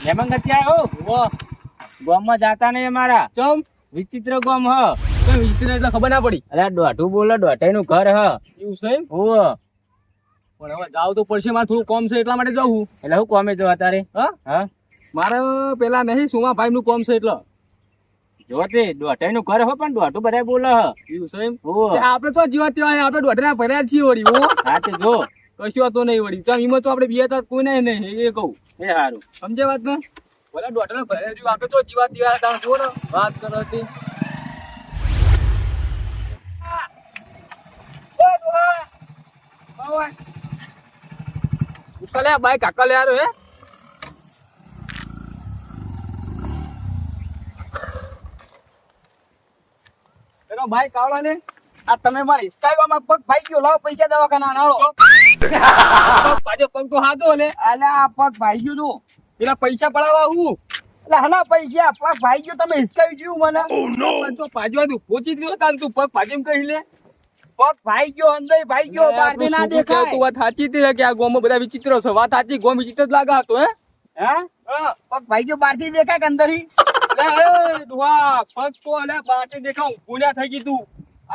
હેમંત ગયા હો ગામમાં જાતા નહીં અમારા ચમ વિચિત્ર ગામ હ કોઈ વિચિત્ર એટલે ખબર ના પડી. અરે દોઢું બોલો દોઢાઈ નું ઘર હ એવું છે એમ? ઓ પણ હવે જાવ તો પડશે, મારે થોડું કોમ છે એટલા માટે જાઉં. એટલે હું કોમે જો તારે હા હા મારે પેલા નહીં સુમાભાઈ નું કોમ છે એટલે. જોતે દોઢાઈ નું ઘર હો પણ દોઢું બધા બોલે હ એવું છે એમ? ઓ તે આપણે તો જીવા તેવા આપણે દોઢના ભર્યા છીએ વળી. હો હા તે જો કશું હતો નહીં વળી. ચમ એમાં તો આપણે બે હતા કોઈ નહીં એ કહું. એ સારું સમજે વાત ને? ભલે દોઢના ભર્યા છીએ આપણે તો જીવા તેવા હતા. જો ને વાત કરો હતી. ઉતલે બાઈક કાકા લે આરો હે. એનો બાઈક આવલા ને આ તમે મારી સ્કાઈવામાં પગ ભાઈ ગયો, લાવો પૈસા દવાખાના નાળો. પાછો પગ તો હાથો લે. અલ્યા આ પગ ભાઈ ગયો તું. પેલા પૈસા પડાવવા હું એટલે હલા પૈસા પગ ભાઈ ગયો, તમે હિસકાવી ગયું મને. પાછો પાછો તું પહોંચી ગયો તાન તું પગ પાછેમ કહી લે. પગ ભાઈ ગયો, અંદર ભાઈ ગયો, બહાર થી ના તું દેખાય. વાત સાચી હતી કે આ ગોમાં બધા વિચિત્ર છે. વાત સાચી, ગોમ વિચિત્ર જ લાગે હતો. હે હા હા. પગ ભાઈ ગયો, બહાર થી દેખાય કે અંદર થી? અલે એ ડોહા પગ તો અલે બાટે દેખાવ ગુના થઈ ગઈ તું.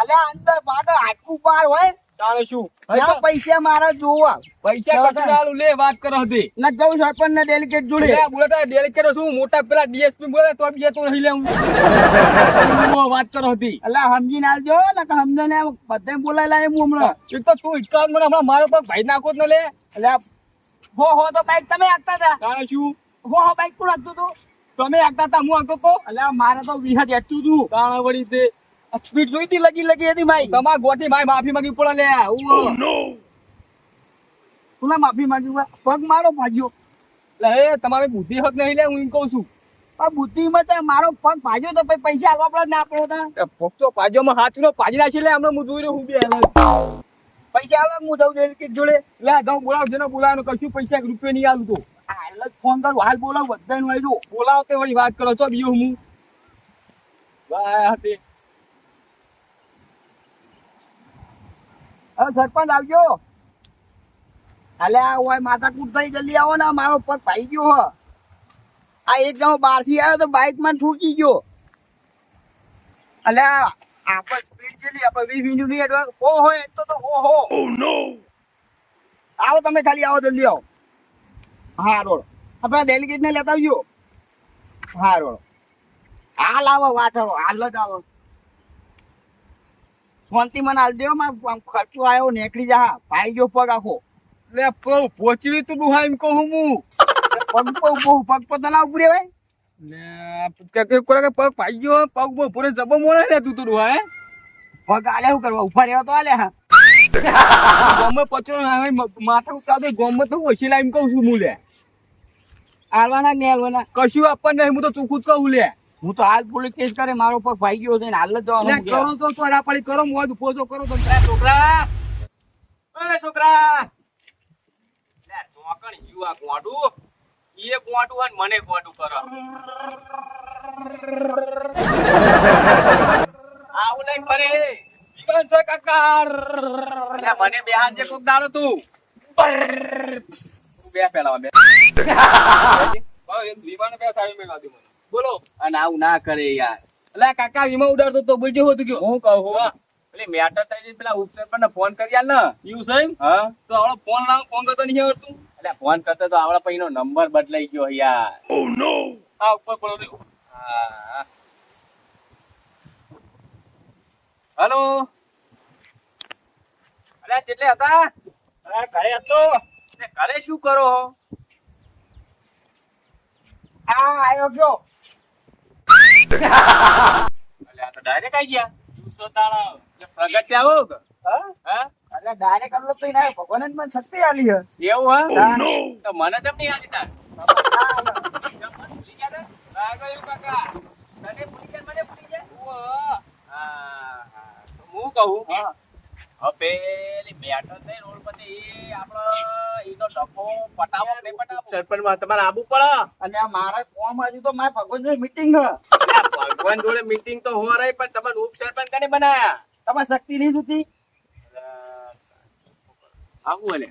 અલ્યા અંદર ભાગે હાડકું પાર હોય. તાણે શું ના પૈસા મારા જોવા. પૈસા કશું નાલું લે વાત કરો હતી. ના જવું સરપંચ ને ડેલિકેટ જોડે. લે બોલતા ડેલિકેટ કરો છું મોટા પેલા ડીએસપી બોલે તો બી તો નહીં લે હું. વાત કરો હતી. અલ્યા સમજીને આવજો ને કે સમજો ને બધા બોલાય લાય હું હમણાં. એક તો તું ઇટકા મને હમણાં મારો પગ ભાઈ નાખો જ ન લે. અલ્યા હો તો બાઈક તમે આગતા હતા. તાણે શું હો બાઈક કોણ આગતું હતું? તમે આગતા તા હું આગતો તો. અલ્યા મારે તો વિહત હેઠું હતું. તાણે વળી તે સ્પીડ જોઈતી લગી હતી ભાઈ. તમાર ગોઠી ભાઈ માફી માંગી પડે લે. તુલા માફી માંગી, પગ મારો ભાગ્યો. એટલે એ તમારી બુદ્ધિ હક નહીં લે હું એમ કહું છું. પણ બુદ્ધિમાં તો મારો પગ ભાગ્યો તો પછી પૈસા આલવા પડે ના પડે તો? પક્ષો પાજોમાં હાથનો પાજી નાખી લે હમણાં હું જોઈ રહ્યો હું બી પૈસા આલવા હું જઉં ડેલિકેટ જોડે. લે જાઉં બોલાવ જેને બોલાવવાનું કશું પૈસા એક રૂપિયા નહીં આલું તો. હાલ જ ફોન કરું, હાલ બોલાવ બધાનું આવી જાઉં. બોલાવ તે વળી વાત કરો છો બીજો હું વાહ હતી. હવે સરપંચ આવજો. અલ્યા ઓય માથાકૂટ થઈ જલ્દી આવો ને, મારો પગ ભાઈ ગયો હ. આ એક જણો બહાર થી આવ્યો તો બાઈક માં ઠૂકી ગયો. અલ્યા આપણે સ્પીડ જેટલી આપણે 20 મિનિટ ની એડવાન્સ હો હોય તો હો. આવો તમે ખાલી આવો જલ્દી આવો. હા રોડ આપણે ડેલિકેટ ને લેતા આવજો. હા રોડ હાલ આવો વાચડો હાલ જ આવો. શાંતિ મને હાલ દેવો, આમ ખર્ચો આવ્યો નીકળી જા. ભાઈ ગયો પગ આખો. લે પહોંચવી તું ડુહા એમ કહું હું. પગ પગ ના ઉભી રેવાય. લે કે પગ પાઈ ગયો પગ બહુ પૂરે જબો મોને લે તું તો ડુહા હે. પગ આલે શું કરવા, ઉભા રહેવા તો આલે. હા ગોમે પચરો માથા ઉતાર દે ગોમે તો ઓછી લાઈમ કહું છું હું લે. આલવાના ને આલવાના કશું આપણને નહીં હું તો ચોખ્ખું જ કહું લે. હું તો હાલ પોલીસ કેસ કરે, મારો પગ ભાઈ ગયો છે ને હાલ જ લે જવાનું. કરો તો ચોરા પડી કરો મોજ પોસો કરો તો છોકરા. ઓય છોકરા લે ચોકણ યુવા ગોડું ઈએ ગોડું અને મને ગોડું કરો. આવું લઈને ફરે વિવાન છે કાકા. લે મને બે હાથ જે કોક દાડો તું બે પેલા બે વિવાન બે સાવી મેલા દી મને બોલો. અને આવું ના કરે યાર. એટલે કાકા વીમા ઉડાડતો તો બોલજો હોતું ગયો હું કહું પેલી મેટર થઈ જઈ પેલા ઉપસર પર ફોન કરી આલ ને એવું છે હા તો આવડો ફોન લાવ ફોન કરતો નહીં આવડતું. એટલે ફોન કરતો તો આવડા પછી નો નંબર બદલાઈ ગયો યાર. ઓ નો આ ઉપર પડો દે. હા હેલો અરે કેટલે હતા? ઘરે હતો. ઘરે શું કરો? આ આવ્યો ગયો. અલ્યા તો ડાયરેક્ટ આવી ગયા. દિવસો તાળા પ્રગટ આવો કે હા હા એટલે ડાયરેક્ટ કરલો તો ના, ભગવાન જ મને શક્તિ આલી હે. એવું હા નો તો મને જમ નહીં આલી તાર ભૂલી ગયા તા? આગળ એવું કાકા તને ભૂલી ગયા મને ભૂલી ગયા. હા તો હું કહું હા હવે પેલી બેઠો થઈ રોડ પર એ આપણો ઈનો ડકો પટાવો ને પટાવો સરપંચ માં તમારે આબુ પડે. અને આ મારા કોમ હજુ તો મારા ભગવાન જોડે મીટિંગ હે. ભગવાન જોડે મીટિંગ તો હો રહી પણ તમે રૂપ સરપંચ કને બનાયા? તમારે શક્તિ નહીં જોતી. આવું અલે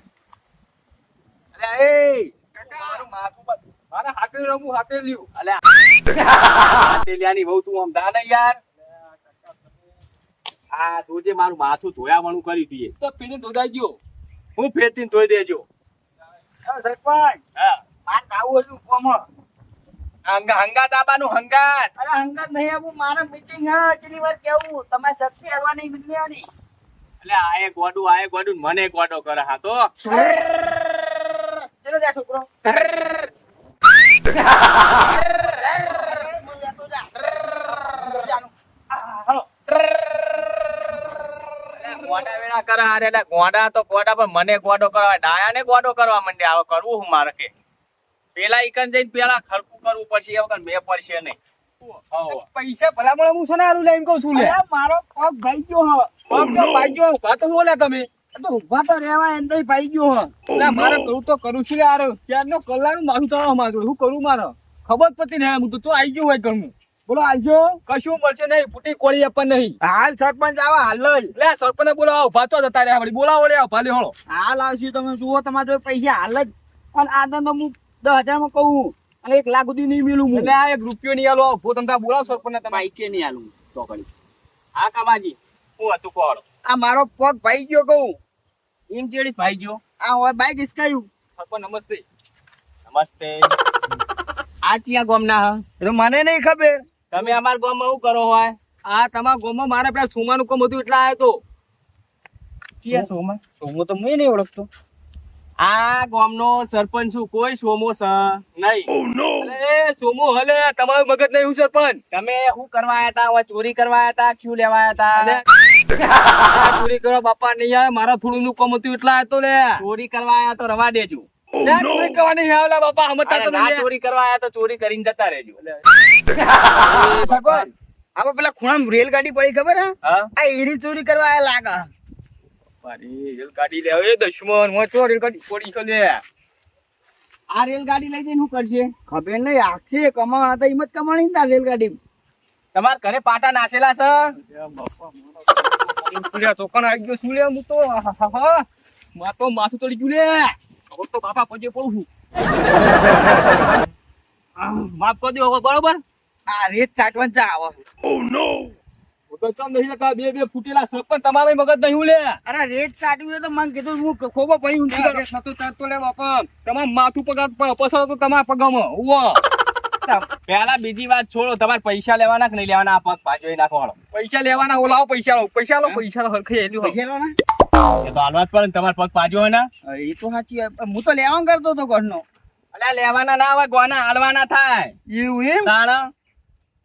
અરે એ કાકા મારું માથું મારે હાથે રમવું હાથે લ્યું. અલ્યા હાથેલિયાની વહુ તું આમ દા ને યાર. આ તું જે મારું માથું ધોયા વાળું કરી દીએ તો પીને ધોડાઈ ગયો. હું ફેરથી ધોઈ દેજો. સરપંચ હા માર આવું હતું કોમો. હંગાત આબાનું હંગાત. અરે હંગાત નહીં આવું, મારે મીટિંગ હે. કેટલી વાર કેવું તમારે શક્તિ આવવાની મિલવાની. એટલે આયે ગોડું મને ગોડો કરે હા તો. ચલો જા છોકરો. ગોડા વેડા કરે હારે એટલે ગોડા તો ગોડા પણ મને ગોડો કરવા ડાયાને ગોડો કરવા માંડ્યા. હવે કરવું હું મારે કે પેલા ઈકન જઈને પેલા ખરકું કરવું પડશે એ વખત મેં પડશે નહીં. પૈસા ભલામણ હું છે ને આલું લઈને કહું છું લે. અરે મારો પગ ભાઈ ગયો હ. પગ તો ભાગ્યો ઉભા તો બોલ્યા તમે. તો ઉભા તો રહેવા એમ તો ભાઈ ગયો હ. ના મારે કરું તો કરું છું યાર. ચારનો કલાકનું માથું ચડાવવા માંગુ શું કરું મારે ખબર જ પડતી નહીં. હું તો આવી ગયું હોય ઘરનું. બોલો હાલજો. કશું મળશે નહીં. ફૂટી કોળી આપવા નહીં. હાલ સરપંચ આવો હાલ જ. લે સરપંચ બોલાવો ઉભા તો જતા રહ્યા વળી. બોલાવો લે ઉભા લે હળો. હાલ આવશું તમે જુઓ તમારા જોડે પૈસા હાલ જ. અને આ તો હું 10,000 માં કહું અને 1 લાખ સુધી નહીં મિલું હું. એટલે આ 1 રૂપિયો નહીં આલો. ઉભો તમે બોલાવો સરપંચ તમે. બાઈકે નહીં હાલું તો કરી. હા કામાજી હું હતું કોળ. આ મારો પગ ભાઈ ગયો કહું. એમ ચેડી ભાઈ જો. આ હવે બાઈક ઇસકાયું. સરપંચ નમસ્તે. નમસ્તે. આ ચિયા ગામના હ? એ તો મને નહીં ખબર. તમે અમાર ગામમાં શું કરો હોય? આ તમારા ગામમાં મારે પેલા સોમાનું કામ હતું એટલે આયો તો. ક્યાં સોમા? સોમો તો હું નહીં ઓળખતો. આ ગામનો સરપંચ છું. કોઈ સોમો છે નહીં. અલે સોમો હલે તમારું મગજ નહીં. હું સરપંચ તમે શું કરવા આયા તા? હવે ચોરી કરવા આયા તા? ક્યું લેવા આયા તા? ચોરી કરવા બાપા નહીં આવે. મારા થોડું નું કામ હતું એટલે આયો તો લે. ચોરી કરવા આયા તો રવા દેજો. ચોરી કરવા નહીં આવેલા બાપા. સમજતા તો નહીં. ચોરી કરવા આયા તો ચોરી કરીને જતા રહેજો. સરપંચ આપણે પેલા ખૂણામાં રેલગાડી પડી ખબર હે? હા આ એરી ચોરી કરવા આયા લાગે. મારી રેલગાડી લે. એ દુશ્મન મોય તો રેલગાડી પડી છે લે. આ રેલગાડી લઈ જઈને શું કરશે? ખબર નહીં આખશે કમાવાના તો હિંમત કમાણી ના રેલગાડી. તમાર ઘરે પાટા નાસેલા છે? ચોકન આવી ગયો શું લે? હું તો માથું તળી ગયું લે. હવે તો બાપા પજે પડું છું. માફ કરી દો બરોબર. આ રેત ચાટવાન ચા આવે. બે ફૂટેલા સરપંચ તમારે મગજ નહીં લે. અરે રેત ચાટવી તો મને કીધું હું ખોબો પડી ઊંધી કરું. તમારે માથું પગાર પસાર તો તમારા પગામાં ઉવો. પેલા બીજી વાત છોડો. તમારે પૈસા લેવાના કે નહીં લેવાના? આ પગ પાછો નાખો. પૈસા લેવાના. ઓલાવો પૈસા લો. પૈસા લો હરખે એલું પૈસા લો ને. એ તો હાલવા જ પડે ને. તમારે પગ પાછો હોય ને. એ તો સાચી વાત. હું તો લેવા કરતો હતો ઘરનો. અલ્યા લેવાના ના હોય. ગોના હાલવાના થાય. એવું એમ? તાણ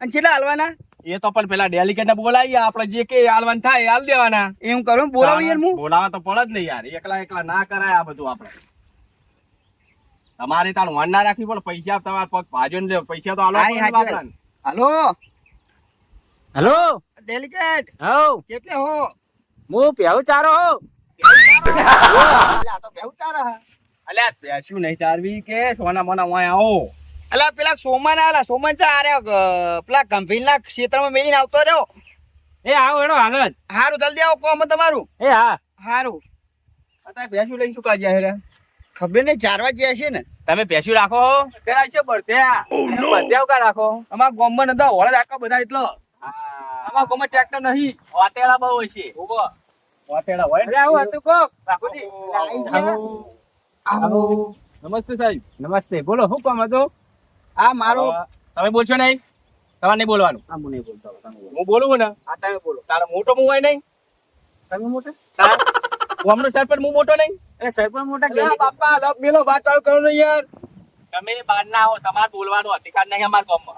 અને છેલ્લા હાલવાના એ તો પણ પેલા ડેલિકેટ ને બોલાવીએ. આપડે જે કે હાલવાન થાય એ હાલ દેવાના. એમ કરું બોલાવું યાર હું. બોલાવા તો પડે જ નહીં યાર. એકલા ના કરાય આ બધું. આપડે તમારે તાર વન ના રાખવી પડે. પૈસા તમારા પગ ભાજો ને પૈસા તો હાલવા પડે આપણાને. હાલો હેલો ડેલિકેટ હો કેટલે હો? હું પેવું ચારો હો. અલા તો બેહુ ચારા હા. અલ્યા બેસ્યું નહીં ચારવી કે સોના મોના વાય આવો. અલા પેલા સોમન આલા સોમન ચા આરે પેલા ગંભીરના ક્ષેત્રમાં મેલીને આવતો રહ્યો. એ આવો એનો હાલ જ. હારું જલ્દી આવો કોમ તમારું. એ હા હારું. અત્યારે બેસ્યું લઈને શું કાજ્યા હેરે? ખબર નહીં ચારવા ગયા છે ને. તમે બેસ્યું રાખો. ક્યાં છે બળત્યા? બળત્યા કા રાખો? અમારા ગામમાં નતા હોળે રાખો બધા. એટલો અમારા ગામમાં ટ્રેક્ટર નહીં. હોટેલા બહુ હોય છે. ઉભો હોટેલા હોય. અરે આવું હતું કોક. રાખોજી. આવો. નમસ્તે સાહેબ. નમસ્તે બોલો શું કામ હતું? આ મારો તમે બોલશો નહીં. તમારે નહીં બોલવાનું. આ હું નહીં બોલતો. હું બોલું ને. આ તમે બોલો. તારો મોટો હું હોય નહીં. તમે મોટા? ગામનો સરપંચ હું મોટો નહીં. એટલે સરપંચ મોટા અરે બાપા લપ મેલો વાત ચાલુ કરો ને યાર. તમે બહાર ના આવો. તમારે બોલવાનો અધિકાર નહીં અમારા ગામમાં.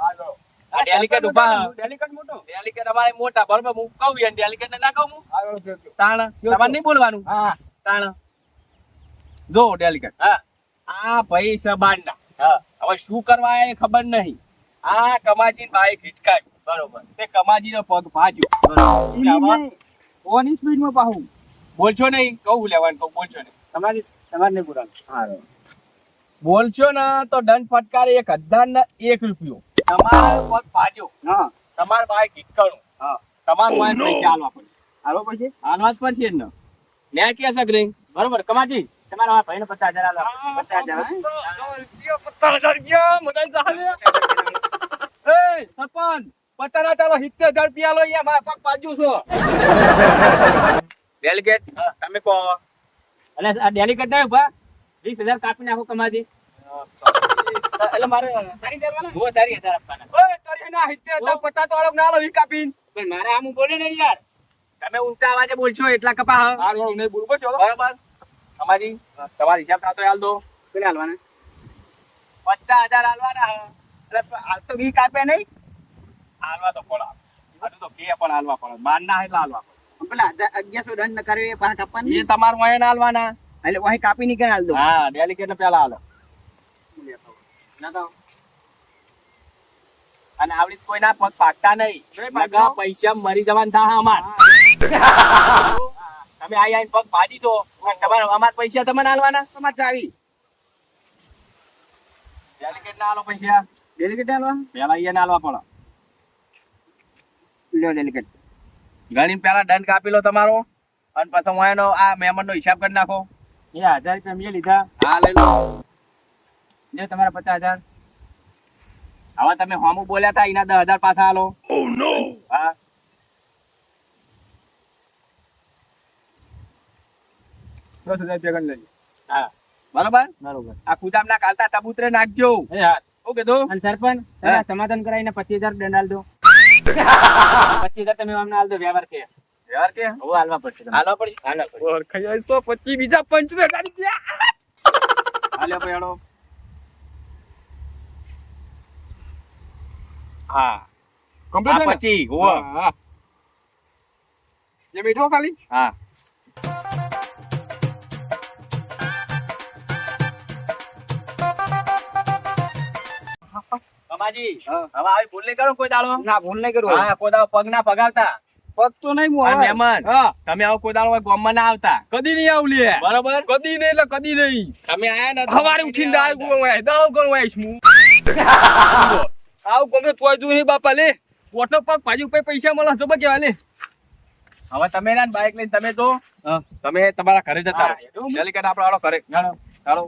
આ ડેલિકેટ ઉભા. ડેલિકેટ મોટો. ડેલિકેટ અમારે મોટા બરોબર. હું કહું યાર ડેલિકેટ ને ના કહું હું. તાણ તમારે નહીં બોલવાનું. હા તાણ જો ડેલિકેટ. હા આ ભાઈ સબાંડા. હા હવે શું કરવા એ ખબર નહીં. આ કમાજી બાઈક હિચકાય બરોબર. તે કમાજી નો પગ ભાજ્યો. ઓની સ્પીડમાં પાહું. બોલશો નહીં. કહું લેવાનું કહું. બોલશો નહીં. તમારે નહીં બોલવાનું. હારું. બોલશો ને તો દંડ ફટકારે 1000 ને 1 રૂપિયો. તમારે પગ ભાજ્યો. હા તમારે બાઈક હિચકાણું. હા તમારે પૈસા હાલવા પડે. હાલો પછી હાલવા જ પડશે જ ને. ન્યાય કે સક નહીં બરોબર. કમાજી તમારા આ ભાઈને 50,000 આલો. 50,000, હે? 50,000 રૂપિયા મગાઈ જાહલે. એ સરપંચ 50,000 ચાલો 70,000 રૂપિયા લો યાર મારા પગ બાજુ છો. ડેલિગેટ તમે કહો. એટલે આ ડેલિકેટ નહીં ઉભા 20,000 કાપી નાખો કમાજી. એટલે મારે તારી દેવાના? જુઓ તારી 1,000 આપવાના. ઓય તારી ના 70,000 50 તો અલગ ના લો વી કાપીન. પણ મારે આમ બોલે ને યાર. તમે ઊંચા અવાજે બોલશો એટલા કપા હા. હા હું નહીં બોલબો ચલો. બરાબર. અમારી તમારો હિસાબ થાતો હાલ દો. પેલા હાલવાના? 50,000 હાલવાના હે. એટલે હાલ તો વી કાપે નહીં? હાલવા તો પડે. આટલું તો કે પણ હાલવા પડે. બાર ના એટલા હાલવા પડે. પેલા 1100 દંડ ન કરે એ પાછા કાપવાની? એ તમારું વાયન હાલવાના. એટલે વહી કાપી નીકળે હાલ દો. હા ડેલિકેટ ને પેલા હાલો. ના તો અને આવડી કોઈ ના પગ પાકતા નહીં. બગા પૈસા મરી જવાન થા અમાર. તમે આઈને પગ પાડી દો અને તમારા અમાર પૈસા તમને હાલવાના. તમારે ચાવી ડેલિકેટ ના હાલો પૈસા. ડેલિકેટ હાલવા? પેલા અહીંયા હાલવા પડે. લ્યો ડેલિકેટ. ગણી પેલા દંડ કાપી લો તમારો અને પછી હું એનો આ મહેમાન નો હિસાબ કરી નાખો. એ 1,000 રૂપિયા મેં લીધા. હા લઈ લો. લ્યો તમારા 50,000. હવે તમે હોમું બોલ્યા હતા એના 10,000 પાછા હાલો. હા 10,000 રૂપિયા ગણી લેજો. હા બરોબર. બરોબર. આ કુદામ ના કાલતા તબૂતરે નાખજો. એ હા. શું કીધું? અને સરપંચ તમે હા. આ સમાધાન કરાવીને 25,000 દંડ આલ દો. 25,000 તમે અમને આલ દો વ્યવહાર કે. વ્યવહાર કે હવે હાલવા પડશે તમારે. હાલવા પડશે. હાલવા પડશે. ઓળખાઈ 125 બીજા 75,000 રૂપિયા. હાલ્યો પેડો. હા Complete આ છે ને? પછી હોવ. હા. જે મીઠો ખાલી. હા કમાજી હા. હવે આવી ભૂલ નહીં કરો કોઈ દાડો. ના ભૂલ નહીં કરું. હા કોઈ દાડો પગ ના પગાવતા. પગ તો નહીં હું અને હવે. મહેમાન તમે આવો કોઈ દાડો ગામમાં ના આવતા. કદી નહીં આવું લે બરોબર. કદી નહીં એટલે કદી નહીં તમે આયા ને હવારે ઉઠીને દાળ ગોળવાય દાળ ગોળવાઈશ હું આવું કોમે તોય દૂર નહીં બાપા લે પોટનો પગ ભાજી ઉપર પૈસા મળે જબર કેવા લે હવે તમે ના બાઈક લઈને તમે તો તમે તમારા ઘરે જતા હા, રહો. ડેલિકેટ આપણો હાલો ઘરે ચાલો.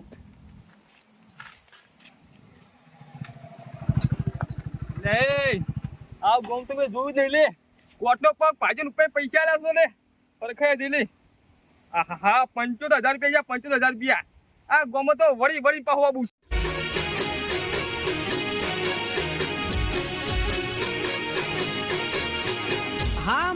નહીં આવ ગોમ તમે જોયું જ નહીં લે કોટનો પગ ભાજી ઉપર પૈસા લેશો ને પરખાય દે લે હા 75,000 રૂપિયા 75,000 રૂપિયા આ ગોમો તો વળી વળી પાહવા બુસ હા